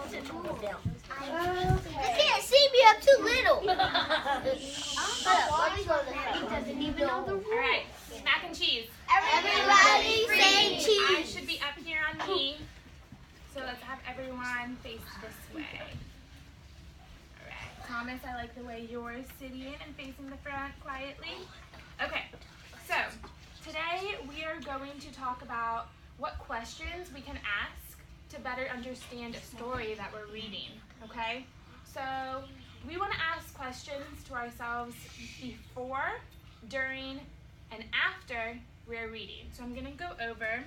I can't see me. I'm too little. He doesn't even know the rules. All right, mac and cheese. Everybody say I cheese. should be up here on me. So let's have everyone face this way. All right, Thomas, I like the way you're sitting and facing the front quietly. Okay, so today we are going to talk about what questions we can ask to better understand a story that we're reading, okay? So we want to ask questions to ourselves before, during, and after we're reading. So I'm going to go over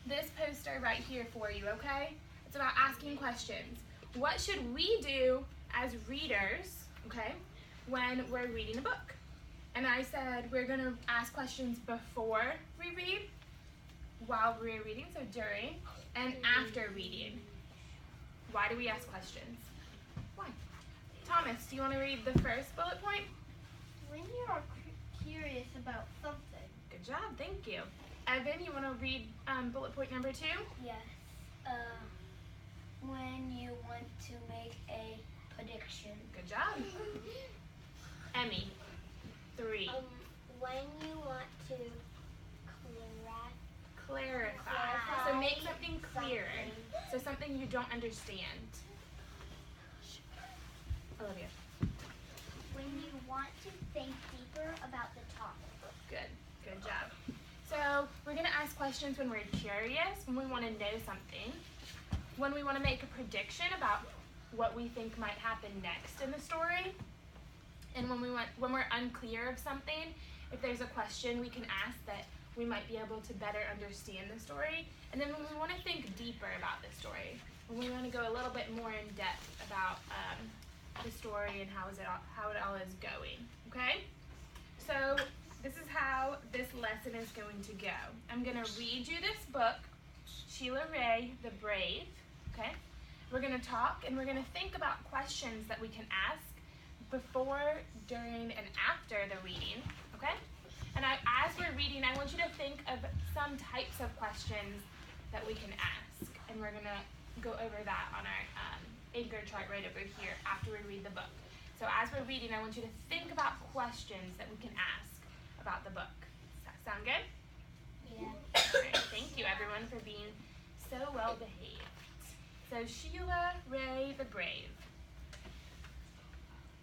this poster right here for you, okay? It's about asking questions. What should we do as readers, okay, when we're reading a book? And I said we're going to ask questions before we read, while we're reading, so during, and after reading. Why do we ask questions? Why? Thomas, do you want to read the first bullet point? When you are curious about something. Good job, thank you. Evan, you want to read bullet point number 2? Yes. When you want to make a prediction. Good job. Emmy, 3. When you want to Clarify. So make something clearer. So something you don't understand. Olivia. When you want to think deeper about the topic. Good job. So we're going to ask questions when we're curious, when we want to know something, when we want to make a prediction about what we think might happen next in the story, and when we're unclear of something, if there's a question we can ask that we might be able to better understand the story, and then when we want to think deeper about the story, when we want to go a little bit more in depth about the story and how it all is going, okay? So this is how this lesson is going to go. I'm going to read you this book, Sheila Wray, The Brave, okay? We're going to talk and we're going to think about questions that we can ask before, during, and after the reading, okay? And as we're reading, I want you to think of some types of questions that we can ask. And we're going to go over that on our anchor chart right over here after we read the book. So as we're reading, I want you to think about questions that we can ask about the book. Does that sound good? Yeah. All right, thank you everyone for being so well behaved. So Sheila Wray the Brave.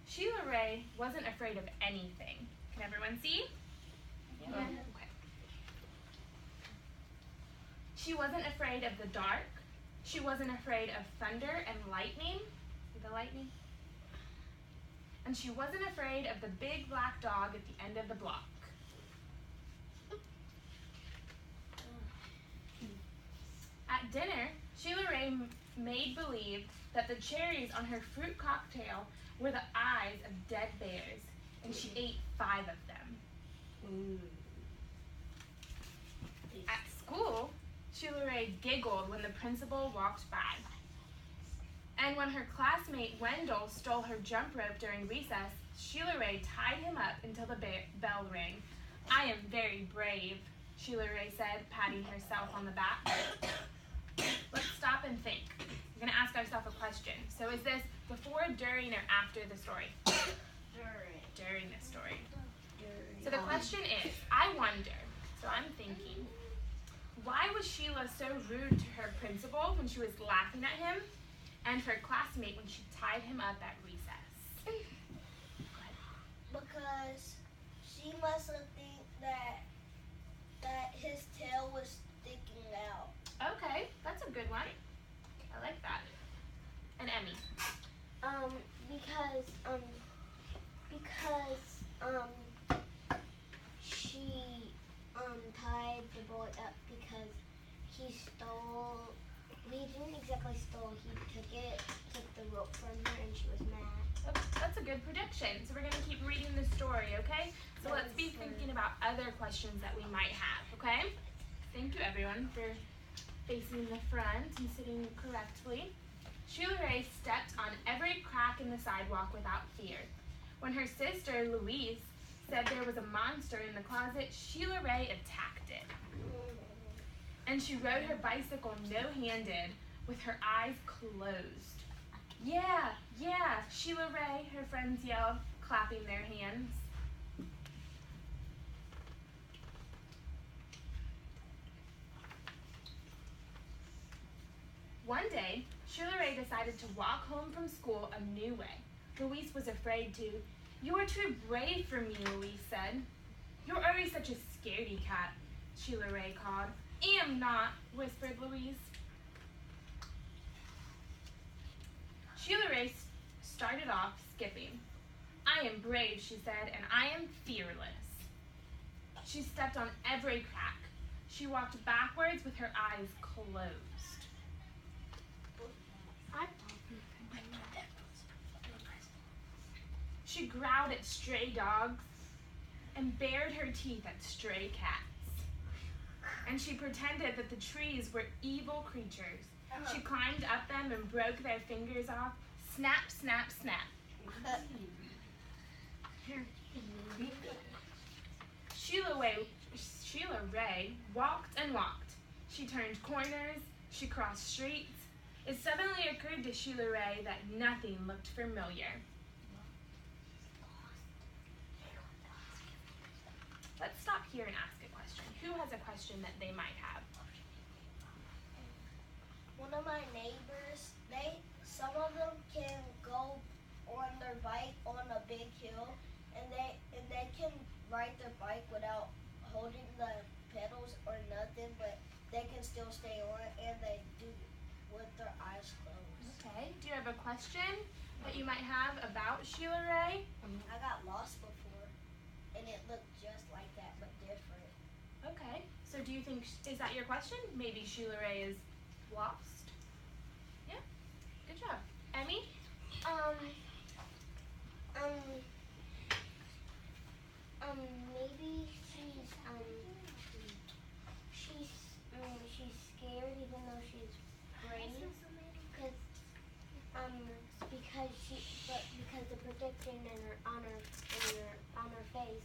Sheila Wray wasn't afraid of anything. Can everyone see? Yeah. Okay. She wasn't afraid of the dark. She wasn't afraid of thunder and lightning. See the lightning? And she wasn't afraid of the big black dog at the end of the block. At dinner, Sheila Wray made believe that the cherries on her fruit cocktail were the eyes of dead bears, and she ate 5 of them. At school, Sheila Wray giggled when the principal walked by. And when her classmate Wendell stole her jump rope during recess, Sheila Wray tied him up until the bell rang. "I am very brave," Sheila Wray said, patting herself on the back. Let's stop and think. We're going to ask ourselves a question. So is this before, during, or after the story? During the story. So the question is, I wonder, so I'm thinking, why was Sheila so rude to her principal when she was laughing at him, and her classmate when she tied him up at recess? Because she must have think that his tail was sticking out. Okay, that's a good one. I like that. And Emmy? Because she tied the boy up because he didn't exactly stole, he took the rope from her and she was mad. That's a good prediction. So we're going to keep reading the story, okay? So let's be thinking about other questions that we might have, okay? Thank you, everyone, for facing the front and sitting correctly. Sheila Wray stepped on every crack in the sidewalk without fear. When her sister, Louise, said there was a monster in the closet, Sheila Wray attacked it. And she rode her bicycle no-handed with her eyes closed. Yeah, yeah, Sheila Ray, her friends yelled, clapping their hands. One day, Sheila Ray decided to walk home from school a new way. Louise was afraid to. You are too brave for me, Louise said. You're always such a scaredy cat, Sheila Ray called. Am not, whispered Louise. Sheila Ray started off skipping. I am brave, she said, and I am fearless. She stepped on every crack. She walked backwards with her eyes closed. She growled at stray dogs and bared her teeth at stray cats. And she pretended that the trees were evil creatures. She climbed up them and broke their fingers off. Snap, snap, snap. Sheila Ray walked and walked. She turned corners. She crossed streets. It suddenly occurred to Sheila Ray that nothing looked familiar. Let's stop here and ask a question. Who has a question that they might have? One of my neighbors, some of them can go on their bike on a big hill, and they can ride their bike without holding the pedals or nothing, but they can still stay on it, and they do with their eyes closed. Okay. Do you have a question that you might have about Sheila Ray? I got lost before, and it looked just like that, but different. Okay. So do you think, is that your question? Maybe Sheila Ray is lost? Yeah. Good job. Emmy? Maybe she's scared even though she's brave, because the prediction on her face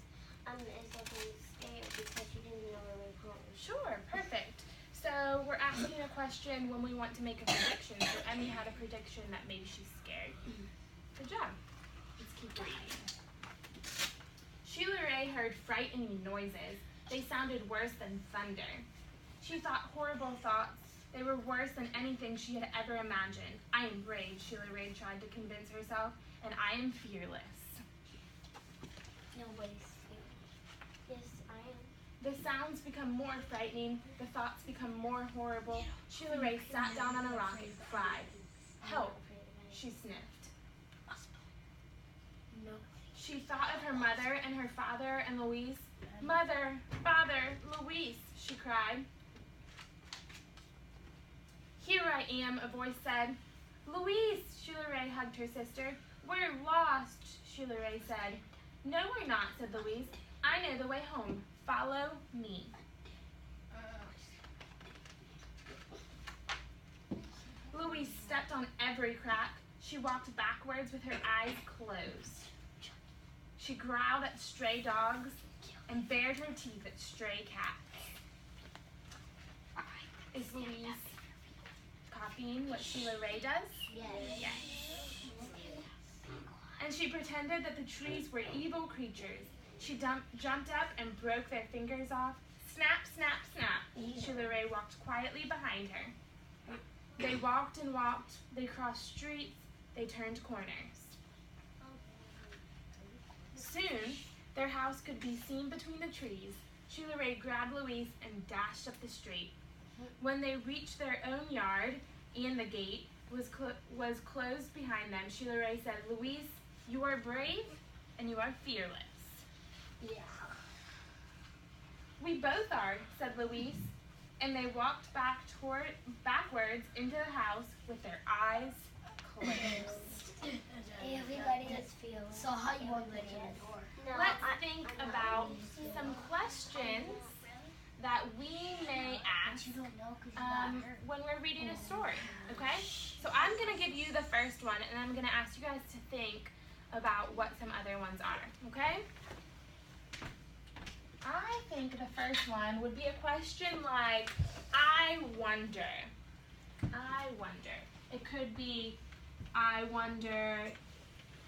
is looking scared because she didn't know her way home. Sure. Perfect. So we're asking a question when we want to make a prediction. So Emmy had a prediction that maybe she's scared. Good job. Let's keep reading. Sheila Ray heard frightening noises. They sounded worse than thunder. She thought horrible thoughts. They were worse than anything she had ever imagined. I am brave, Sheila Ray tried to convince herself, and I am fearless. Nobody's scared. Yes, I am. The sounds become more frightening. The thoughts become more horrible. Sheila Ray sat down on a rock and cried. Help, she sniffed. No. She thought of her mother and her father and Louise. Mother, father, Louise, she cried. Here I am, a voice said. Louise, Sheila Ray hugged her sister. We're lost, Sheila Ray said. No, we're not, said Louise. I know the way home. Follow me. Louise stepped on every crack. She walked backwards with her eyes closed. She growled at stray dogs and bared her teeth at stray cats. Is Louise copying what Sheila Ray does? Yes. Yes. And she pretended that the trees were evil creatures. She jumped up and broke their fingers off. Snap, snap, snap. Sheila Ray walked quietly behind her. They walked and walked. They crossed streets. They turned corners. Soon, their house could be seen between the trees. Sheila Ray grabbed Louise and dashed up the street. When they reached their own yard and the gate was closed behind them, Sheila Ray said, Louise, you are brave and you are fearless. Yeah. We both are, said Louise, and they walked backwards into the house with their eyes closed. Everybody is fearless. So how you want to get in the door? No, Let's think about some questions that we may ask when we're reading a story, okay? So I'm going to give you the first one, and I'm going to ask you guys to think about what some other ones are, okay? I think the first one would be a question like, I wonder. wonder. It could be, I wonder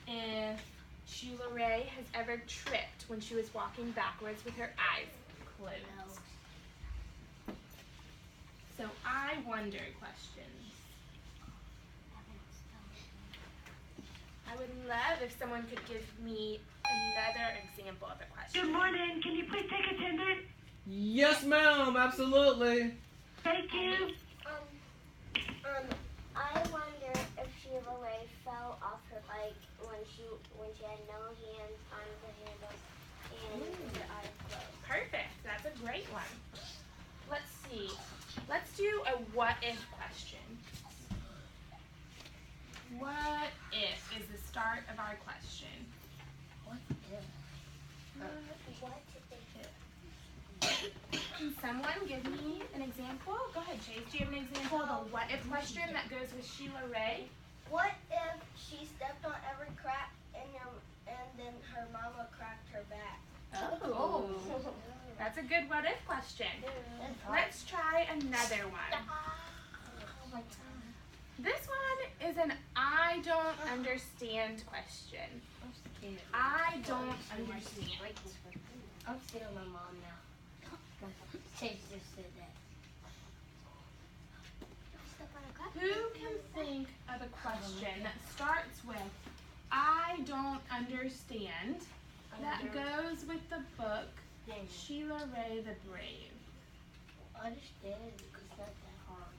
if Sheila Ray has ever tripped when she was walking backwards with her eyes closed. So I wonder questions. I would love if someone could give me another example of a question. Good morning. Can you please take attendance? Yes, ma'am. Absolutely. Thank you. I wonder if Sheila Ray fell off her bike when she had no hands on the handles and her eyes closed. Perfect. That's a great one. Let's see. Let's do a what if question. What if is the start of our question. What if? What Can someone give me an example? Go ahead, Chase. Do you have an example of a what if question that goes with Sheila Ray? What if she stepped on every crack and then her mama cracked her back? Oh, that's a good what if question. Let's try another one. This one is an I don't understand question. I don't understand. I'm scared of my mom now. Chase just said that. Who can think of a question that starts with I don't understand that goes with the book Sheila Ray the Brave? Understand because it's not that hard.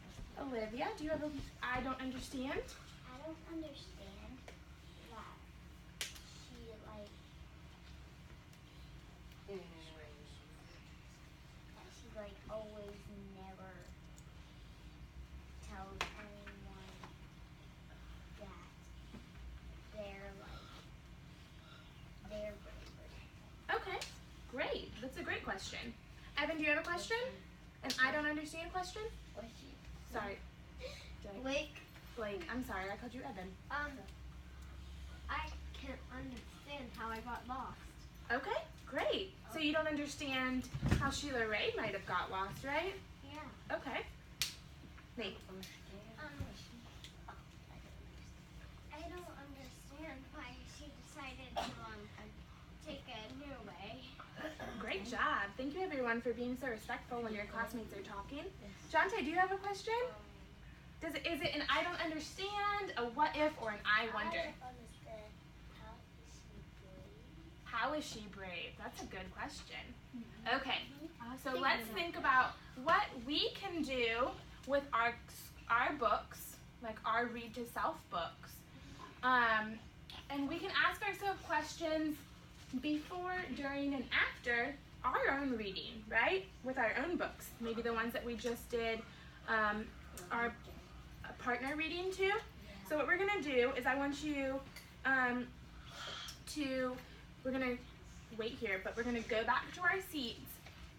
Olivia, do you have a I don't understand? I don't understand that she always never tells anyone that they're braver. Okay, great. That's a great question. Evan, do you have a question? An I don't understand question? Sorry. Blake, I'm sorry, I called you Evan. I can't understand how I got lost. Okay, great. So you don't understand how Sheila Ray might have got lost, right? Yeah. Okay. Nate. I don't understand why she decided to take a new way. Great job. Thank you everyone for being so respectful when your classmates are talking. Jonte, do you have a question? Is it an I don't understand, a what if, or an I wonder? I don't understand How is she brave? That's a good question. Okay, so let's think about what we can do with our books, like our read to self books. And we can ask ourselves questions before, during, and after our own reading, right? With our own books. Maybe the ones that we just did our partner reading to. So what we're gonna do is I want you we're gonna wait here, but we're gonna go back to our seats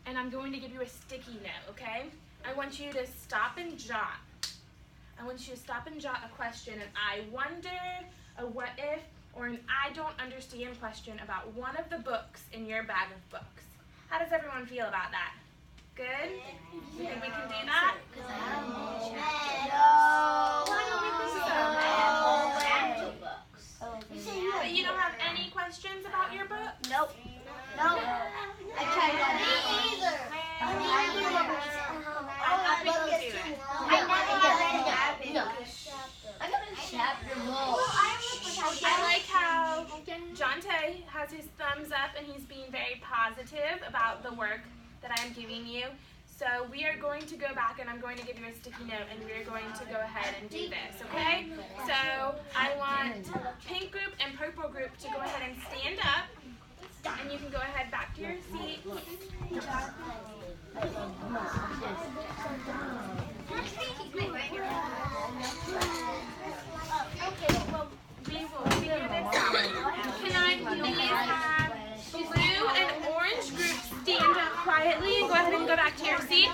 and I'm going to give you a sticky note, okay? I want you to stop and jot. I want you to stop and jot a question, an I wonder, a what if, or an I don't understand question about one of the books in your bag of books. How does everyone feel about that? Good? You think we can do that? But you don't have any questions about your book? Nope. Nope. I tried that. Me either. I got a chapter book. I like how Jonte has his thumbs up and he's being very positive about the work that I am giving you. So we are going to go back and I'm going to give you a sticky note and we're going to go ahead and do this, okay? So I want pink group and purple group to go ahead and stand up and you can go ahead back to your seat. Okay, well, we will figure this out. Can I please have blue and orange groups stand up quietly and go ahead and go back to your seat?